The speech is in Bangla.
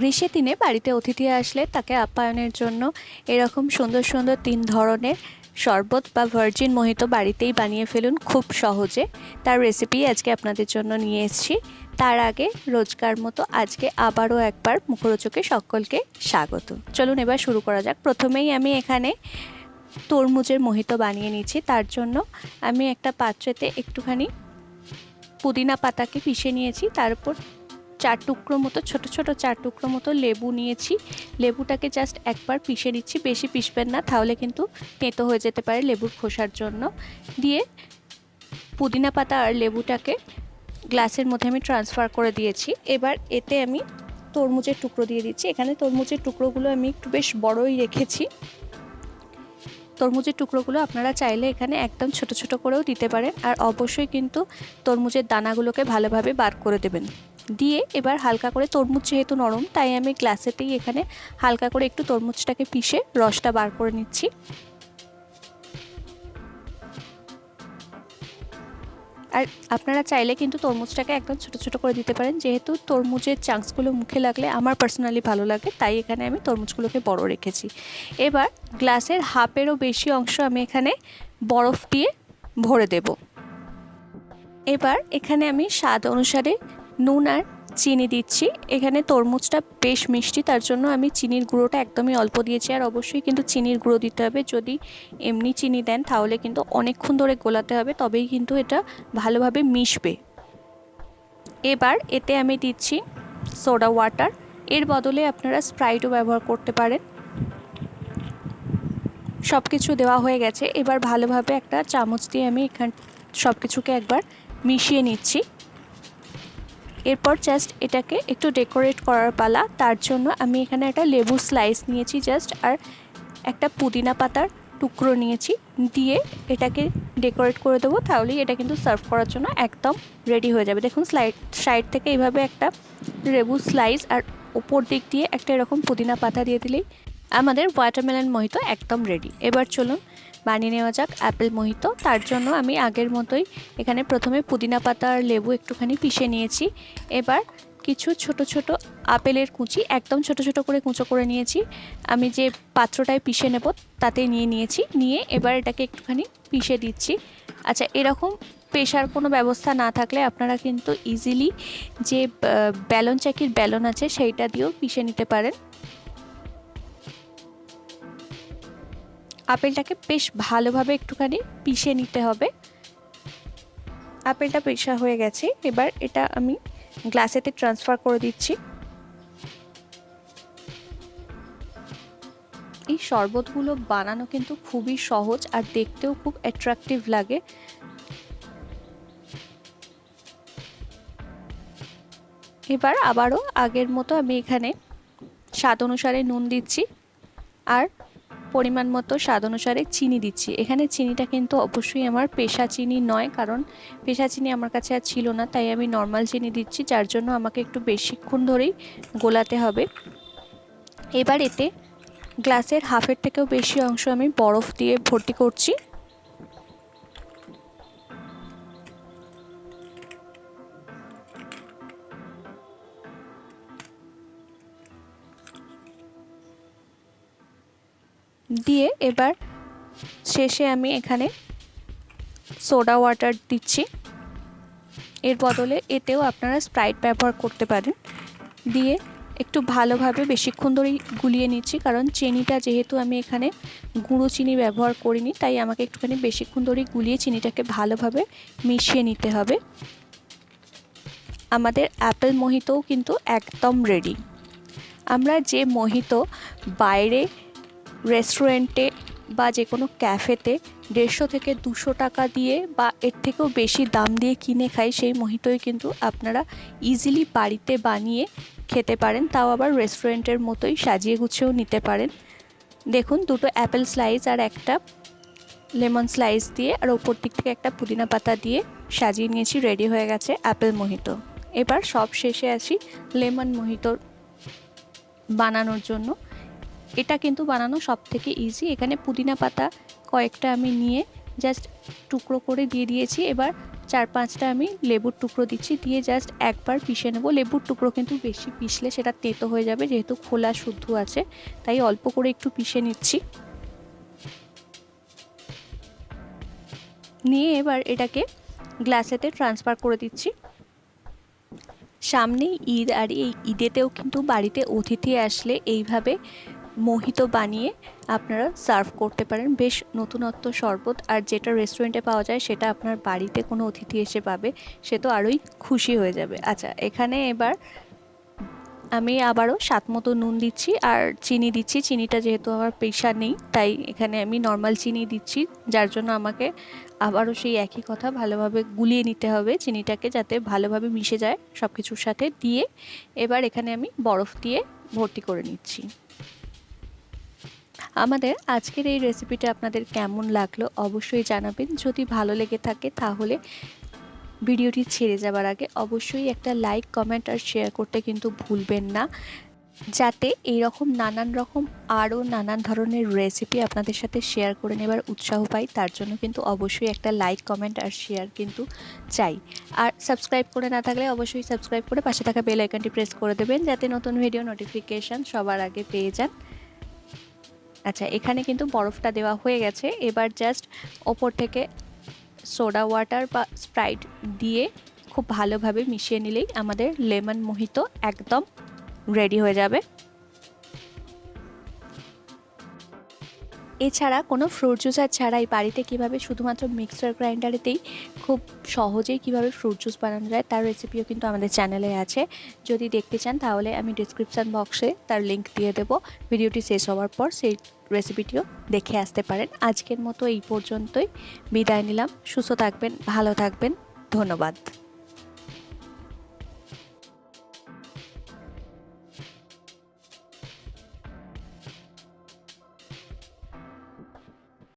গ্রীষ্মের দিনে বাড়িতে অতিথি আসলে তাকে আপ্যায়নের জন্য এরকম সুন্দর সুন্দর 3 ধরনের শরবত বা ভার্জিন মোহিতো বাড়িতেই বানিয়ে ফেলুন খুব সহজে। তার রেসিপি আজকে আপনাদের জন্য নিয়ে এসেছি। তার আগে রোজকার মতো আজকে আবারও একবার মুখরোচকে সকলকে স্বাগত। চলুন এবার শুরু করা যাক। প্রথমেই আমি এখানে তরমুজের মোহিতো বানিয়ে নিচ্ছি। তার জন্য আমি একটা পাত্রেতে একটুখানি পুদিনা পাতাকে পিষে নিয়েছি, তারপর 4 টুকরো মতো ছোট ছোট 4 টুকরো মতো লেবু নিয়েছি। লেবুটাকে জাস্ট একবার পিষে নিচ্ছি, বেশি পিষবেন না, তাহলে কিন্তু তেঁতো হয়ে যেতে পারে লেবুর খোসার জন্য। দিয়ে পুদিনা পাতা আর লেবুটাকে গ্লাসের মধ্যে আমি ট্রান্সফার করে দিয়েছি। এবার এতে আমি তরমুজের টুকরো দিয়ে দিচ্ছি। এখানে তরমুজের টুকরোগুলো আমি একটু বেশ বড়ই রেখেছি। তরমুজের টুকরোগুলো আপনারা চাইলে এখানে একদম ছোট ছোট করেও দিতে পারেন, আর অবশ্যই কিন্তু তরমুজের দানাগুলোকে ভালোভাবে বার করে দেবেন। দিয়ে এবার হালকা করে, তরমুজ যেহেতু নরম তাই আমি গ্লাসেতেই এখানে হালকা করে একটু তরমুজটাকে পিষে রসটা বার করে নিচ্ছি। আর আপনারা চাইলে কিন্তু তরমুজটাকে একদম ছোট ছোট করে দিতে পারেন, যেহেতু তরমুজের চাংসগুলো মুখে লাগলে আমার পার্সোনালি ভালো লাগে, তাই এখানে আমি তরমুজগুলোকে বড় রেখেছি। এবার গ্লাসের হাফেরও বেশি অংশ আমি এখানে বরফ দিয়ে ভরে দেব। এবার এখানে আমি স্বাদ অনুসারে নুন আর চিনি দিচ্ছি। এখানে তরমুজটা বেশ মিষ্টি, তার জন্য আমি চিনির গুঁড়োটা একদমই অল্প দিয়েছি। আর অবশ্যই কিন্তু চিনির গুঁড়ো দিতে হবে। যদি এমনি চিনি দেন তাহলে কিন্তু অনেকক্ষণ ধরে গোলাতে হবে, তবেই কিন্তু এটা ভালোভাবে মিশবে। এবার এতে আমি দিচ্ছি সোডা ওয়াটার। এর বদলে আপনারা স্প্রাইটও ব্যবহার করতে পারেন। সব কিছু দেওয়া হয়ে গেছে। এবার ভালোভাবে একটা চামচ দিয়ে আমি এখান সব কিছুকে একবার মিশিয়ে নিচ্ছি। এরপর জাস্ট এটাকে একটু ডেকোরেট করার পালা। তার জন্য আমি এখানে একটা লেবুর স্লাইস নিয়েছি জাস্ট, আর একটা পুদিনা পাতার টুকরো নিয়েছি। দিয়ে এটাকে ডেকোরেট করে দেবো, তাহলেই এটা কিন্তু সার্ভ করার জন্য একদম রেডি হয়ে যাবে। দেখুন সাইড থেকে এইভাবে একটা লেবুর স্লাইস আর ওপর দিক দিয়ে একটা এরকম পুদিনা পাতা দিয়ে দিলেই আমাদের ওয়াটারমেলন মোহিতো একদম রেডি। এবার চলুন বানিয়ে নেওয়া যাক অ্যাপেল মোহিতো। তার জন্য আমি আগের মতোই এখানে প্রথমে পুদিনা পাতা আর লেবু একটুখানি পিষে নিয়েছি। এবার কিছু ছোট ছোট আপেলের কুচি একদম ছোট ছোট করে কুঁচো করে নিয়েছি। আমি যে পাত্রটায় পিষে নেব তাতে নিয়েছি। নিয়ে এবার এটাকে একটুখানি পিষে দিচ্ছি। আচ্ছা, এরকম পেশার কোনো ব্যবস্থা না থাকলে আপনারা কিন্তু ইজিলি যে ব্যালন চাকির ব্যালন আছে সেইটা দিয়েও পিষে নিতে পারেন। আপেলটাকে বেশ ভালোভাবে একটুখানি পিষে নিতে হবে। আপেলটা পিষা হয়ে গেছে। এবার এটা আমি গ্লাসেতে ট্রান্সফার করে দিচ্ছি। এই শরবতগুলো বানানো কিন্তু খুবই সহজ আর দেখতেও খুব অ্যাট্রাকটিভ লাগে। এবার আবারও আগের মতো আমি এখানে স্বাদ অনুসারে নুন দিচ্ছি আর পরিমাণ মতো স্বাদ অনুসারে চিনি দিচ্ছি। এখানে চিনিটা কিন্তু অবশ্যই আমার পেশা চিনি নয়, কারণ পেশা চিনি আমার কাছে আর ছিল না, তাই আমি নর্মাল চিনি দিচ্ছি, যার জন্য আমাকে একটু বেশিক্ষণ ধরেই গোলাতে হবে। এবার এতে গ্লাসের হাফের থেকেও বেশি অংশ আমি বরফ দিয়ে ভর্তি করছি। দিয়ে এবার শেষে আমি এখানে সোডা ওয়াটার দিচ্ছি। এর বদলে এতেও আপনারা স্প্রাইট ব্যবহার করতে পারেন। দিয়ে একটু ভালোভাবে বেশিক্ষণ ধরেই গুলিয়ে নিচ্ছি, কারণ চিনিটা যেহেতু আমি এখানে গুঁড়ো চিনি ব্যবহার করিনি, তাই আমাকে একটুখানি বেশিক্ষণ ধরেই গুলিয়ে চিনিটাকে ভালোভাবে মিশিয়ে নিতে হবে। আমাদের অ্যাপেল মোহিতোও কিন্তু একদম রেডি। আমরা যে মোহিতো বাইরে রেস্টুরেন্টে বা যে কোনো ক্যাফেতে 150 থেকে 200 টাকা দিয়ে বা এর থেকেও বেশি দাম দিয়ে কিনে খাই, সেই মোহিতোই কিন্তু আপনারা ইজিলি বাড়িতে বানিয়ে খেতে পারেন, তাও আবার রেস্টুরেন্টের মতোই সাজিয়ে গুছিয়েও নিতে পারেন। দেখুন, দুটো অ্যাপেল স্লাইস আর একটা লেমন স্লাইস দিয়ে আর ওপর দিক থেকে একটা পুদিনা পাতা দিয়ে সাজিয়ে নিয়েছি। রেডি হয়ে গেছে অ্যাপেল মোহিতো। এবার সব শেষে আসি লেমন মোহিতো বানানোর জন্য। এটা কিন্তু বানানো সব থেকে ইজি। এখানে পুদিনা পাতা কয়েকটা আমি নিয়ে জাস্ট টুকরো করে দিয়ে দিয়েছি। এবার 4-5টা আমি লেবুর টুকরো দিচ্ছি, দিয়ে জাস্ট একবার পিষে নেব। লেবুর টুকরো কিন্তু বেশি পিষলে সেটা তেতো হয়ে যাবে, যেহেতু খোলা শুদ্ধ আছে, তাই অল্প করে একটু পিষে নিচ্ছি। নিয়ে এবার এটাকে গ্লাসেতে ট্রান্সফার করে দিচ্ছি। সামনেই ঈদ, আর এই ঈদেতেও কিন্তু বাড়িতে অতিথি আসলে এইভাবে মোহিতো বানিয়ে আপনারা সার্ভ করতে পারেন। বেশ নতুনত্ব শরবত, আর যেটা রেস্টুরেন্টে পাওয়া যায় সেটা আপনার বাড়িতে কোনো অতিথি এসে পাবে, সে তো আরোই খুশি হয়ে যাবে। আচ্ছা, এখানে এবার আমি আবারও স্বাদ মতো নুন দিচ্ছি আর চিনি দিচ্ছি। চিনিটা যেহেতু আমার প্রেশার নেই, তাই এখানে আমি নর্মাল চিনি দিচ্ছি, যার জন্য আমাকে আবারও সেই একই কথা ভালোভাবে গুলিয়ে নিতে হবে চিনিটাকে, যাতে ভালোভাবে মিশে যায় সব কিছুর সাথে। দিয়ে এবার এখানে আমি বরফ দিয়ে ভর্তি করে নিচ্ছি। আমাদের আজকের এই রেসিপিটা আপনাদের কেমন লাগলো অবশ্যই জানাবেন। যদি ভালো লেগে থাকে তাহলে ভিডিওটি ছেড়ে যাবার আগে অবশ্যই একটা লাইক, কমেন্ট আর শেয়ার করতে কিন্তু ভুলবেন না, যাতে এইরকম নানান ধরনের রেসিপি আপনাদের সাথে শেয়ার করে নেবার উৎসাহ পাই। তার জন্য কিন্তু অবশ্যই একটা লাইক, কমেন্ট আর শেয়ার কিন্তু চাই। আর সাবস্ক্রাইব করে না থাকলে অবশ্যই সাবস্ক্রাইব করে পাশে থাকা বেল আইকনটি প্রেস করে দেবেন, যাতে নতুন ভিডিও নোটিফিকেশান সবার আগে পেয়ে যান। আচ্ছা, এখানে কিন্তু বরফটা দেওয়া হয়ে গেছে। এবার জাস্ট ওপর থেকে সোডা ওয়াটার বা স্প্রাইট দিয়ে খুব ভালোভাবে মিশিয়ে নিলেই আমাদের লেমন মোহিতো একদম রেডি হয়ে যাবে। এছাড়া কোনো ফ্রুট জুসার ছাড়াই বাড়িতে কিভাবে শুধুমাত্র মিক্সার গ্রাইন্ডারেতেই খুব সহজেই কিভাবে ফ্রুট জুস বানানো যায় তার রেসিপিও কিন্তু আমাদের চ্যানেলে আছে। যদি দেখতে চান তাহলে আমি ডিসক্রিপশান বক্সে তার লিঙ্ক দিয়ে দেবো। ভিডিওটি শেষ হওয়ার পর সেই রেসিপিটিও দেখে আসতে পারেন। আজকের মতো এই পর্যন্তই বিদায় নিলাম। সুস্থ থাকবেন, ভালো থাকবেন, ধন্যবাদ।